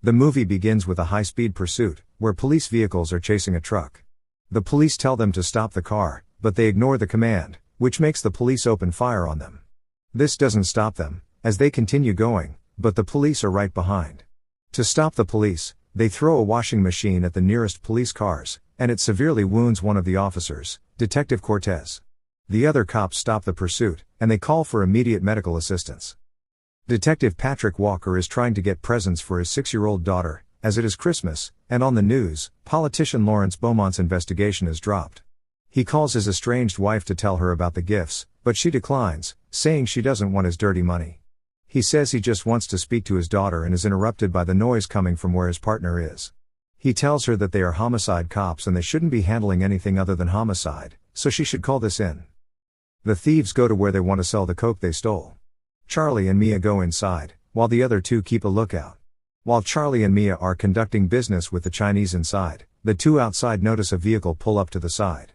The movie begins with a high-speed pursuit, where police vehicles are chasing a truck. The police tell them to stop the car, but they ignore the command, which makes the police open fire on them. This doesn't stop them, as they continue going, but the police are right behind. To stop the police, they throw a washing machine at the nearest police cars, and it severely wounds one of the officers, Detective Cortez. The other cops stop the pursuit, and they call for immediate medical assistance. Detective Patrick Walker is trying to get presents for his 6-year-old daughter, as it is Christmas, and on the news, politician Lawrence Beaumont's investigation is dropped. He calls his estranged wife to tell her about the gifts, but she declines, saying she doesn't want his dirty money. He says he just wants to speak to his daughter and is interrupted by the noise coming from where his partner is. He tells her that they are homicide cops and they shouldn't be handling anything other than homicide, so she should call this in. The thieves go to where they want to sell the coke they stole. Charlie and Mia go inside, while the other two keep a lookout. While Charlie and Mia are conducting business with the Chinese inside, the two outside notice a vehicle pull up to the side.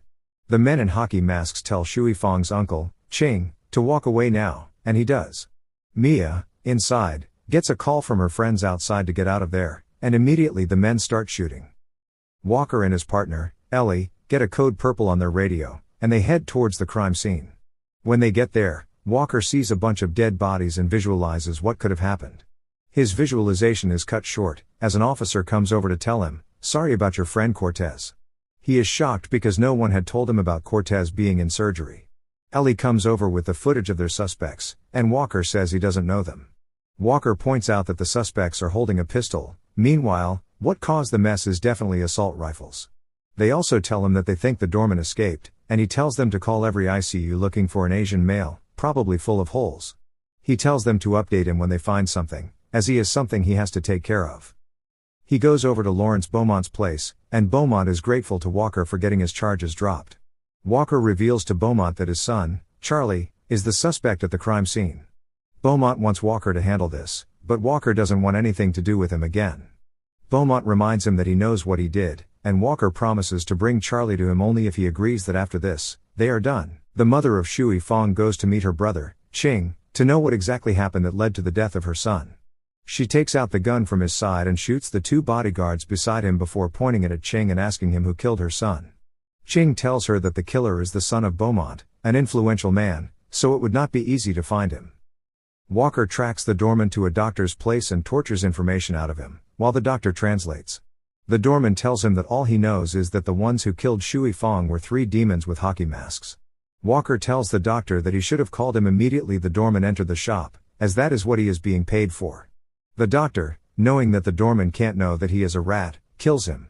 The men in hockey masks tell Shui Fang's uncle, Ching, to walk away now, and he does. Mia, inside, gets a call from her friends outside to get out of there, and immediately the men start shooting. Walker and his partner, Ellie, get a code purple on their radio, and they head towards the crime scene. When they get there, Walker sees a bunch of dead bodies and visualizes what could have happened. His visualization is cut short, as an officer comes over to tell him, "Sorry about your friend Cortez." He is shocked because no one had told him about Cortez being in surgery. Ellie comes over with the footage of their suspects, and Walker says he doesn't know them. Walker points out that the suspects are holding a pistol. Meanwhile, what caused the mess is definitely assault rifles. They also tell him that they think the doorman escaped, and he tells them to call every ICU looking for an Asian male, probably full of holes. He tells them to update him when they find something, as he has something he has to take care of. He goes over to Lawrence Beaumont's place, and Beaumont is grateful to Walker for getting his charges dropped. Walker reveals to Beaumont that his son, Charlie, is the suspect at the crime scene. Beaumont wants Walker to handle this, but Walker doesn't want anything to do with him again. Beaumont reminds him that he knows what he did, and Walker promises to bring Charlie to him only if he agrees that after this, they are done. The mother of Shui Fang goes to meet her brother, Ching, to know what exactly happened that led to the death of her son. She takes out the gun from his side and shoots the two bodyguards beside him before pointing it at Ching and asking him who killed her son. Ching tells her that the killer is the son of Beaumont, an influential man, so it would not be easy to find him. Walker tracks the doorman to a doctor's place and tortures information out of him, while the doctor translates. The doorman tells him that all he knows is that the ones who killed Shui Fang were 3 demons with hockey masks. Walker tells the doctor that he should have called him immediately the doorman entered the shop, as that is what he is being paid for. The doctor, knowing that the doorman can't know that he is a rat, kills him.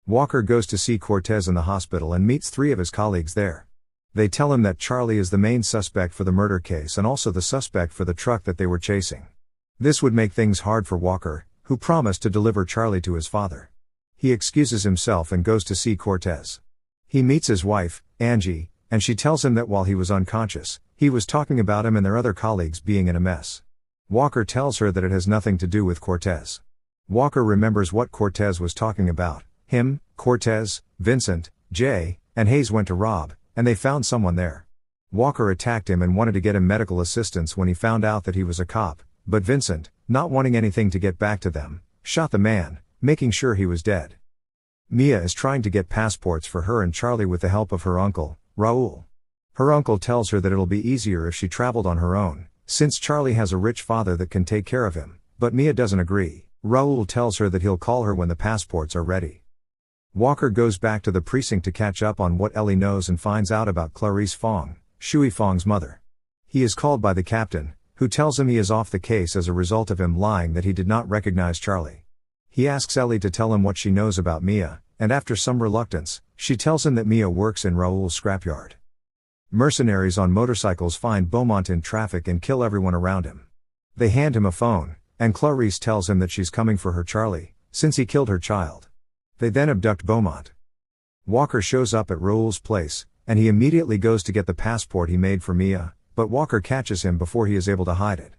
Walker goes to see Cortez in the hospital and meets 3 of his colleagues there. They tell him that Charlie is the main suspect for the murder case and also the suspect for the truck that they were chasing. This would make things hard for Walker, who promised to deliver Charlie to his father. He excuses himself and goes to see Cortez. He meets his wife, Angie, and she tells him that while he was unconscious, he was talking about him and their other colleagues being in a mess. Walker tells her that it has nothing to do with Cortez. Walker remembers what Cortez was talking about. Him, Cortez, Vincent, Jay, and Hayes went to rob, and they found someone there. Walker attacked him and wanted to get him medical assistance when he found out that he was a cop, but Vincent, not wanting anything to get back to them, shot the man, making sure he was dead. Mia is trying to get passports for her and Charlie with the help of her uncle, Raoul. Her uncle tells her that it'll be easier if she traveled on her own, since Charlie has a rich father that can take care of him, but Mia doesn't agree. Raoul tells her that he'll call her when the passports are ready. Walker goes back to the precinct to catch up on what Ellie knows and finds out about Clarice Fang, Shui Fang's mother. He is called by the captain, who tells him he is off the case as a result of him lying that he did not recognize Charlie. He asks Ellie to tell him what she knows about Mia, and after some reluctance, she tells him that Mia works in Raoul's scrapyard. Mercenaries on motorcycles find Beaumont in traffic and kill everyone around him. They hand him a phone, and Clarice tells him that she's coming for her Charlie, since he killed her child. They then abduct Beaumont. Walker shows up at Raoul's place, and he immediately goes to get the passport he made for Mia, but Walker catches him before he is able to hide it.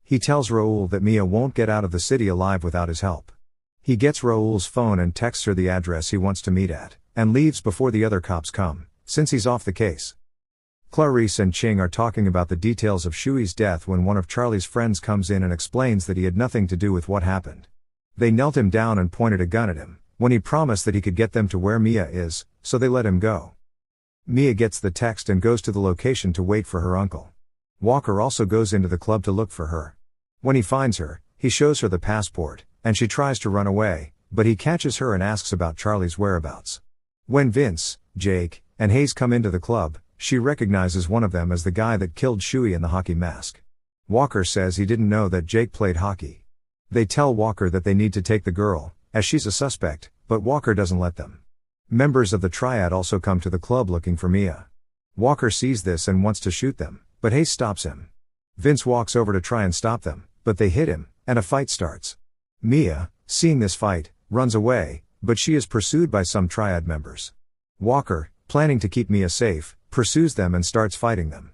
He tells Raoul that Mia won't get out of the city alive without his help. He gets Raoul's phone and texts her the address he wants to meet at, and leaves before the other cops come, since he's off the case. Clarice and Ching are talking about the details of Shui's death when one of Charlie's friends comes in and explains that he had nothing to do with what happened. They knelt him down and pointed a gun at him, when he promised that he could get them to where Mia is, so they let him go. Mia gets the text and goes to the location to wait for her uncle. Walker also goes into the club to look for her. When he finds her, he shows her the passport, and she tries to run away, but he catches her and asks about Charlie's whereabouts. When Vince, Jake, and Hayes come into the club, she recognizes one of them as the guy that killed Shuey in the hockey mask. Walker says he didn't know that Jake played hockey. They tell Walker that they need to take the girl, as she's a suspect, but Walker doesn't let them. Members of the triad also come to the club looking for Mia. Walker sees this and wants to shoot them, but Hayes stops him. Vince walks over to try and stop them, but they hit him, and a fight starts. Mia, seeing this fight, runs away, but she is pursued by some triad members. Walker, planning to keep Mia safe, pursues them and starts fighting them.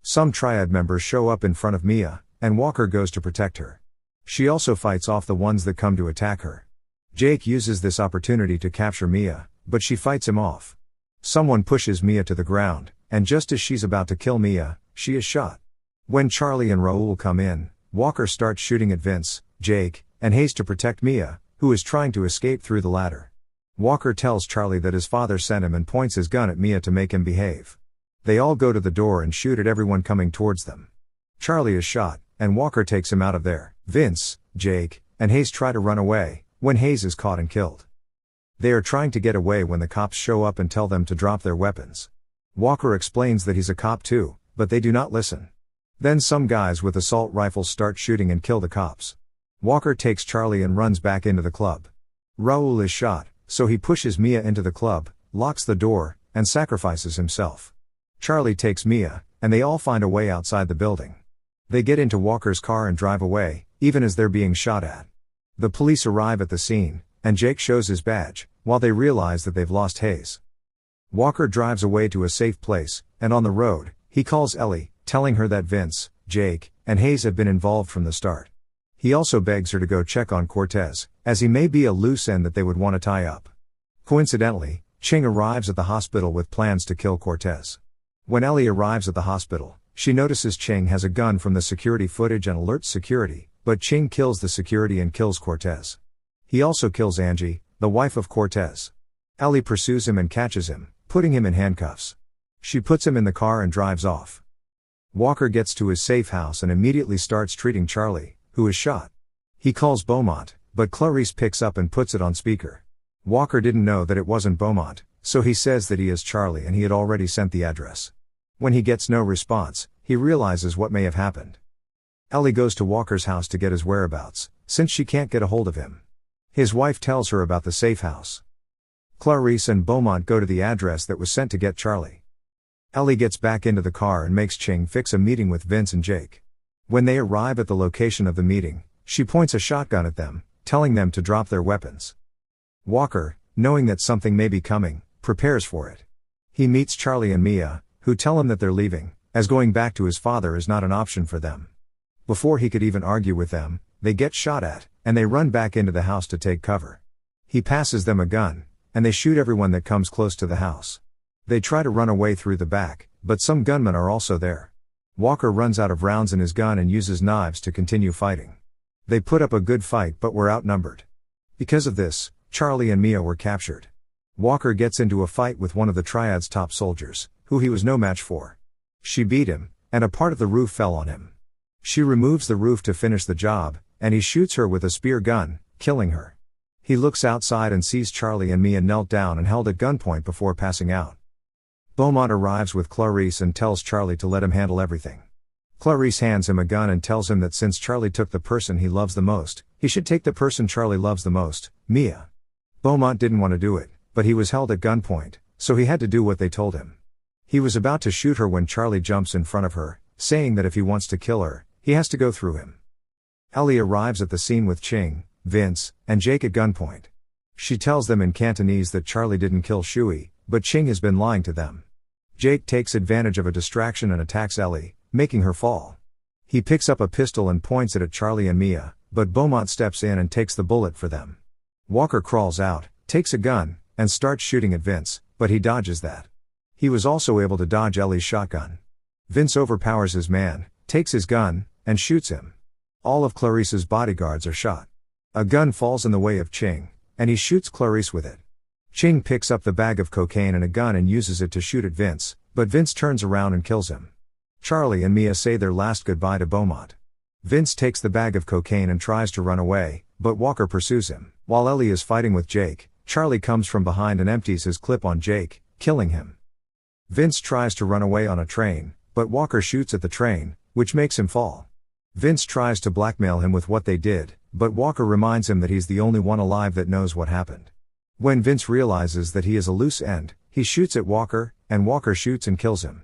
Some triad members show up in front of Mia, and Walker goes to protect her. She also fights off the ones that come to attack her. Jake uses this opportunity to capture Mia, but she fights him off. Someone pushes Mia to the ground, and just as she's about to kill Mia, she is shot. When Charlie and Raoul come in, Walker starts shooting at Vince, Jake, and Hayes to protect Mia, who is trying to escape through the ladder. Walker tells Charlie that his father sent him and points his gun at Mia to make him behave. They all go to the door and shoot at everyone coming towards them. Charlie is shot, and Walker takes him out of there. Vince, Jake, and Hayes try to run away, when Hayes is caught and killed. They are trying to get away when the cops show up and tell them to drop their weapons. Walker explains that he's a cop too, but they do not listen. Then some guys with assault rifles start shooting and kill the cops. Walker takes Charlie and runs back into the club. Raoul is shot, so he pushes Mia into the club, locks the door, and sacrifices himself. Charlie takes Mia, and they all find a way outside the building. They get into Walker's car and drive away, even as they're being shot at. The police arrive at the scene, and Jake shows his badge, while they realize that they've lost Hayes. Walker drives away to a safe place, and on the road, he calls Ellie, telling her that Vince, Jake, and Hayes have been involved from the start. He also begs her to go check on Cortez, as he may be a loose end that they would want to tie up. Coincidentally, Ching arrives at the hospital with plans to kill Cortez. When Ellie arrives at the hospital, she notices Ching has a gun from the security footage and alerts security, but Ching kills the security and kills Cortez. He also kills Angie, the wife of Cortez. Ellie pursues him and catches him, putting him in handcuffs. She puts him in the car and drives off. Walker gets to his safe house and immediately starts treating Charlie, who is shot. He calls Beaumont, but Clarice picks up and puts it on speaker. Walker didn't know that it wasn't Beaumont, so he says that he is Charlie and he had already sent the address. When he gets no response, he realizes what may have happened. Ellie goes to Walker's house to get his whereabouts, since she can't get a hold of him. His wife tells her about the safe house. Clarice and Beaumont go to the address that was sent to get Charlie. Ellie gets back into the car and makes Ching fix a meeting with Vince and Jake. When they arrive at the location of the meeting, she points a shotgun at them, telling them to drop their weapons. Walker, knowing that something may be coming, prepares for it. He meets Charlie and Mia, who tell him that they're leaving, as going back to his father is not an option for them. Before he could even argue with them, they get shot at, and they run back into the house to take cover. He passes them a gun, and they shoot everyone that comes close to the house. They try to run away through the back, but some gunmen are also there. Walker runs out of rounds in his gun and uses knives to continue fighting. They put up a good fight but were outnumbered. Because of this, Charlie and Mia were captured. Walker gets into a fight with one of the Triad's top soldiers, who he was no match for. She beat him, and a part of the roof fell on him. She removes the roof to finish the job, and he shoots her with a spear gun, killing her. He looks outside and sees Charlie and Mia knelt down and held at gunpoint before passing out. Beaumont arrives with Clarice and tells Charlie to let him handle everything. Clarice hands him a gun and tells him that since Charlie took the person he loves the most, he should take the person Charlie loves the most, Mia. Beaumont didn't want to do it, but he was held at gunpoint, so he had to do what they told him. He was about to shoot her when Charlie jumps in front of her, saying that if he wants to kill her, he has to go through him. Ellie arrives at the scene with Ching, Vince, and Jake at gunpoint. She tells them in Cantonese that Charlie didn't kill Shuey, but Ching has been lying to them. Jake takes advantage of a distraction and attacks Ellie, making her fall. He picks up a pistol and points it at Charlie and Mia, but Beaumont steps in and takes the bullet for them. Walker crawls out, takes a gun, and starts shooting at Vince, but he dodges that. He was also able to dodge Ellie's shotgun. Vince overpowers his man, takes his gun, and shoots him. All of Clarice's bodyguards are shot. A gun falls in the way of Ching, and he shoots Clarice with it. Ching picks up the bag of cocaine and a gun and uses it to shoot at Vince, but Vince turns around and kills him. Charlie and Mia say their last goodbye to Beaumont. Vince takes the bag of cocaine and tries to run away, but Walker pursues him. While Ellie is fighting with Jake, Charlie comes from behind and empties his clip on Jake, killing him. Vince tries to run away on a train, but Walker shoots at the train, which makes him fall. Vince tries to blackmail him with what they did, but Walker reminds him that he's the only one alive that knows what happened. When Vince realizes that he is a loose end, he shoots at Walker, and Walker shoots and kills him.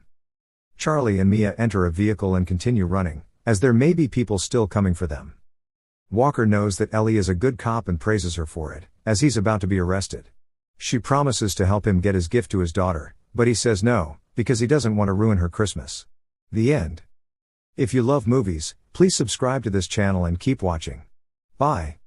Charlie and Mia enter a vehicle and continue running, as there may be people still coming for them. Walker knows that Ellie is a good cop and praises her for it, as he's about to be arrested. She promises to help him get his gift to his daughter, but he says no, because he doesn't want to ruin her Christmas. The end. If you love movies, please subscribe to this channel and keep watching. Bye.